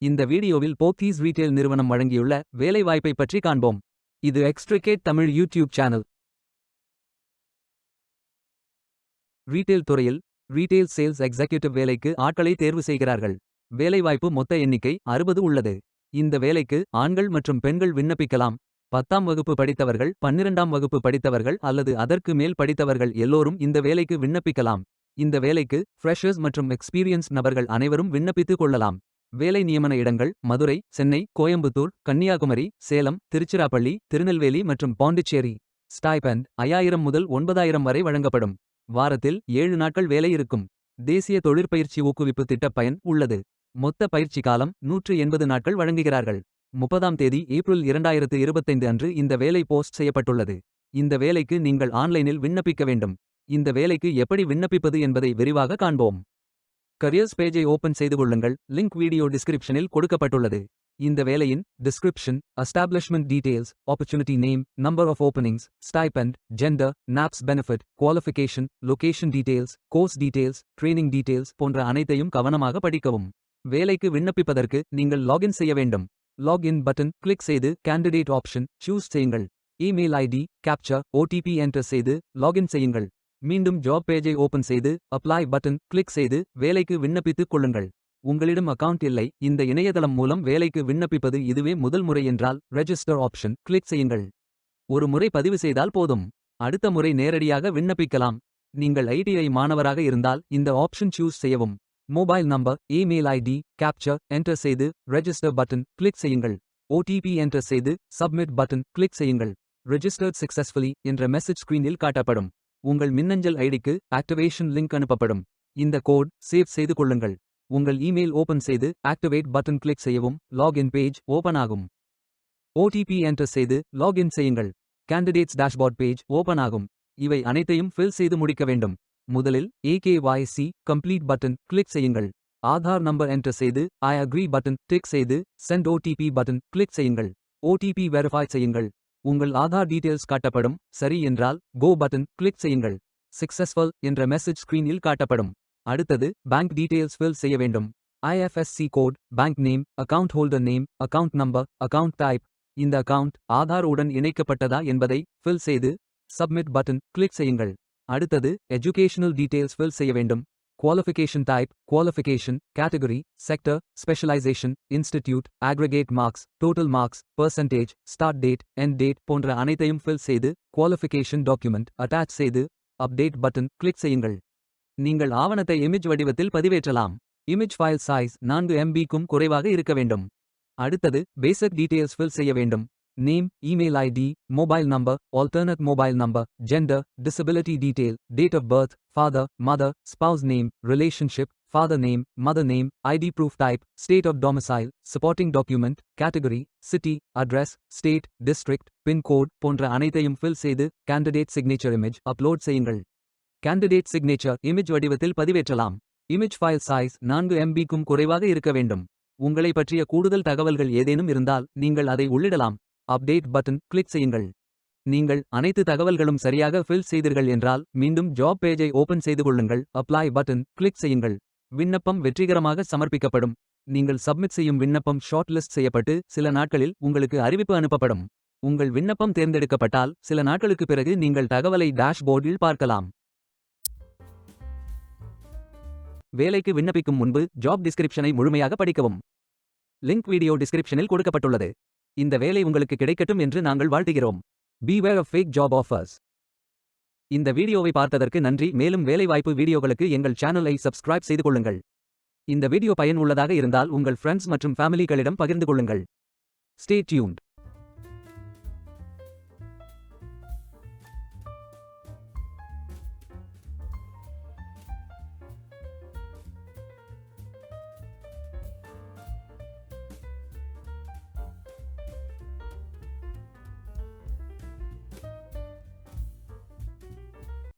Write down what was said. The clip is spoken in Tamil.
இந்த வீடியோவில் போத்தீஸ் ரீட்டெயில் நிறுவனம் வழங்கியுள்ள வேலைவாய்ப்பை பற்றி காண்போம். இது extricate Tamil YouTube channel. Retail துறையில் ரீட்டெயில் சேல்ஸ் எக்ஸிக்யூட்டிவ் வேலைக்கு ஆட்களை தேர்வு செய்கிறார்கள். வேலைவாய்ப்பு மொத்த எண்ணிக்கை 60 உள்ளது. இந்த வேலைக்கு ஆண்கள் மற்றும் பெண்கள் விண்ணப்பிக்கலாம். 10ஆம் வகுப்பு படித்தவர்கள், 12ஆம் வகுப்பு படித்தவர்கள் அல்லது அதற்கு மேல் படித்தவர்கள் எல்லோரும் இந்த வேலைக்கு விண்ணப்பிக்கலாம். இந்த வேலைக்கு ஃப்ரெஷர்ஸ் மற்றும் எக்ஸ்பீரியன்ஸ் நபர்கள் அனைவரும் விண்ணப்பித்துக் கொள்ளலாம். வேலை நியமன இடங்கள் மதுரை, சென்னை, கோயம்புத்தூர், கன்னியாகுமரி, சேலம், திருச்சிராப்பள்ளி, திருநெல்வேலி மற்றும் பாண்டிச்சேரி. ஸ்டைபெண்ட் 5000 முதல் 9000 வரை வழங்கப்படும். வாரத்தில் 7 நாட்கள் வேலை இருக்கும். தேசிய தொழிற்பயிற்சி ஊக்குவிப்பு திட்டப் பயன் உள்ளது. மொத்த பயிற்சி காலம் 180 நாட்கள் வழங்குகிறார்கள். 30ஆம் தேதி ஏப்ரல் 2025 அன்று இந்த வேலை போஸ்ட் செய்யப்பட்டுள்ளது. இந்த வேலைக்கு நீங்கள் ஆன்லைனில் விண்ணப்பிக்க வேண்டும். இந்த வேலைக்கு எப்படி விண்ணப்பிப்பது என்பதை விரிவாக காண்போம். கரியர்ஸ் பேஜை ஓபன் செய்து கொள்ளுங்கள். லிங்க் வீடியோ டிஸ்கிரிப்ஷனில் கொடுக்கப்பட்டுள்ளது. இந்த வேலையின் description, establishment details, opportunity name, number of openings, stipend, gender, NAPS benefit, qualification, location details, course details, training details போன்ற அனைத்தையும் கவனமாக படிக்கவும். வேலைக்கு விண்ணப்பிப்பதற்கு நீங்கள் லாகின் செய்ய வேண்டும். லாகின் பட்டன் கிளிக் செய்து கேண்டிடேட் ஆப்ஷன் சூஸ் செய்யுங்கள். Email ID, captcha, OTP enter செய்து லாகின் செய்யுங்கள். மீண்டும் ஜாப் பேஜை ஓபன் செய்து அப்ளை பட்டன் கிளிக் செய்து வேலைக்கு விண்ணப்பித்துக் கொள்ளுங்கள். உங்களிடம் அக்கவுண்ட் இல்லை, இந்த இணையதளம் மூலம் வேலைக்கு விண்ணப்பிப்பது இதுவே முதல் முறை என்றால் ரெஜிஸ்டர் ஆப்ஷன் கிளிக் செய்யுங்கள். ஒரு முறை பதிவு செய்தால் போதும். அடுத்த முறை நேரடியாக விண்ணப்பிக்கலாம். நீங்கள் ஐடிஐ மாணவராக இருந்தால் இந்த ஆப்ஷன் சூஸ் செய்யவும். Mobile number, email ID, captcha enter செய்து ரெஜிஸ்டர் பட்டன் கிளிக் செய்யுங்கள். ஓடிபி என்டர் செய்து சப்மிட் பட்டன் கிளிக் செய்யுங்கள். ரெஜிஸ்டர்ட் சக்சஸ்ஃபுல்லி என்ற மெசேஜ் ஸ்கிரீனில் காட்டப்படும். உங்கள் மின்னஞ்சல் ஐடிக்கு ஆக்டிவேஷன் லிங்க் அனுப்பப்படும். இந்த கோட் சேவ் செய்து கொள்ளுங்கள். உங்கள் இமெயில் ஓபன் செய்து ஆக்டிவேட் பட்டன் கிளிக் செய்யவும். லாகின் பேஜ் ஓபன் ஆகும். ஓடிபி என்டர் செய்து லாகின் செய்யுங்கள். கேண்டிடேட்ஸ் டேஷ்போர்ட் பேஜ் ஓபன் ஆகும். இவை அனைத்தையும் ஃபில் செய்து முடிக்க வேண்டும். முதலில் AKYC கம்ப்ளீட் பட்டன் கிளிக் செய்யுங்கள். ஆதார் நம்பர் என்டர் செய்து ஐ அக்ரி பட்டன் டிக் செய்து சென்ட் ஓடிபி பட்டன் கிளிக் செய்யுங்கள். ஓடிபி வெரிஃபை செய்யுங்கள். உங்கள் ஆதார் டீடைல்ஸ் காட்டப்படும். சரி என்றால் கோ பட்டன் கிளிக் செய்யுங்கள். சக்சஸ்ஃபுல் என்ற மெசேஜ் ஸ்கிரீனில் காட்டப்படும். அடுத்தது பேங்க் டீடைல்ஸ் ஃபில் செய்ய வேண்டும். IFSC code, bank name, account holder name, account number, account type. இந்த அக்கவுண்ட் ஆதார் உடன் இணைக்கப்பட்டதா என்பதை ஃபில் செய்து சப்மிட் பட்டன் கிளிக் செய்யுங்கள். அடுத்தது எஜுகேஷனல் டீடைல்ஸ் ஃபில் செய்ய வேண்டும். Qualification type, qualification, category, sector, specialisation, institute, aggregate marks, total marks, percentage, start date, end date போன்ற அனைத்தையும் ஃபில் செய்து குவாலிஃபிகேஷன் டாக்குமெண்ட் அட்டாச் செய்து அப்டேட் பட்டன் கிளிக் செய்யுங்கள். நீங்கள் ஆவணத்தை இமேஜ் வடிவத்தில் பதிவேற்றலாம். இமேஜ் ஃபைல் சைஸ் 4 MB-க்கும் குறைவாக இருக்க வேண்டும். அடுத்தது பேசிக் டீடைல்ஸ் ஃபில் செய்ய வேண்டும். Name, email ID, mobile number, alternate mobile number, gender, disability detail, date of birth, father, mother, spouse name, relationship, father name, mother name, ID proof type, state of domicile, supporting document, category, city, address, state, district, pincode போன்ற அனைத்தையும் ஃபில் செய்து கேண்டிடேட் சிக்னேச்சர் இமேஜ் அப்லோட் செய்யுங்கள். கேண்டிடேட் சிக்னேச்சர் இமேஜ் வடிவத்தில் பதிவேற்றலாம். இமேஜ் ஃபைல் சைஸ் 4 MB-க்கும் குறைவாக இருக்க வேண்டும். உங்களை பற்றிய கூடுதல் தகவல்கள் ஏதேனும் இருந்தால் நீங்கள் அதை உள்ளிடலாம். அப்டேட் பட்டன் கிளிக் செய்யுங்கள். நீங்கள் அனைத்து தகவல்களும் சரியாக ஃபில் செய்தீர்கள் என்றால் மீண்டும் ஜாப் பேஜை ஓபன் செய்து கொள்ளுங்கள். அப்ளை பட்டன் கிளிக் செய்யுங்கள். விண்ணப்பம் வெற்றிகரமாக சமர்ப்பிக்கப்படும். நீங்கள் சப்மிட் செய்யும் விண்ணப்பம் ஷார்ட் லிஸ்ட் செய்யப்பட்டு சில நாட்களில் உங்களுக்கு அறிவிப்பு அனுப்பப்படும். உங்கள் விண்ணப்பம் தேர்ந்தெடுக்கப்பட்டால் சில நாட்களுக்கு பிறகு நீங்கள் தகவலை டேஷ்போர்டில் பார்க்கலாம். வேலைக்கு விண்ணப்பிக்கும் முன்பு ஜாப் டிஸ்கிரிப்ஷனை முழுமையாக படிக்கவும். லிங்க் வீடியோ டிஸ்கிரிப்ஷனில் கொடுக்கப்பட்டுள்ளது. இந்த வேலை உங்களுக்கு கிடைக்கட்டும் என்று நாங்கள் வாழ்த்துகிறோம். Beware of fake job offers. இந்த வீடியோவை பார்த்ததற்கு நன்றி. மேலும் வேலைவாய்ப்பு வீடியோகளுக்கு எங்கள் சேனலை சப்ஸ்கிரைப் செய்து கொள்ளுங்கள். இந்த வீடியோ பயன் உள்ளதாக இருந்தால் உங்கள் ஃப்ரெண்ட்ஸ் மற்றும் ஃபேமிலிகளிடம் பகிர்ந்து கொள்ளுங்கள். Stay tuned.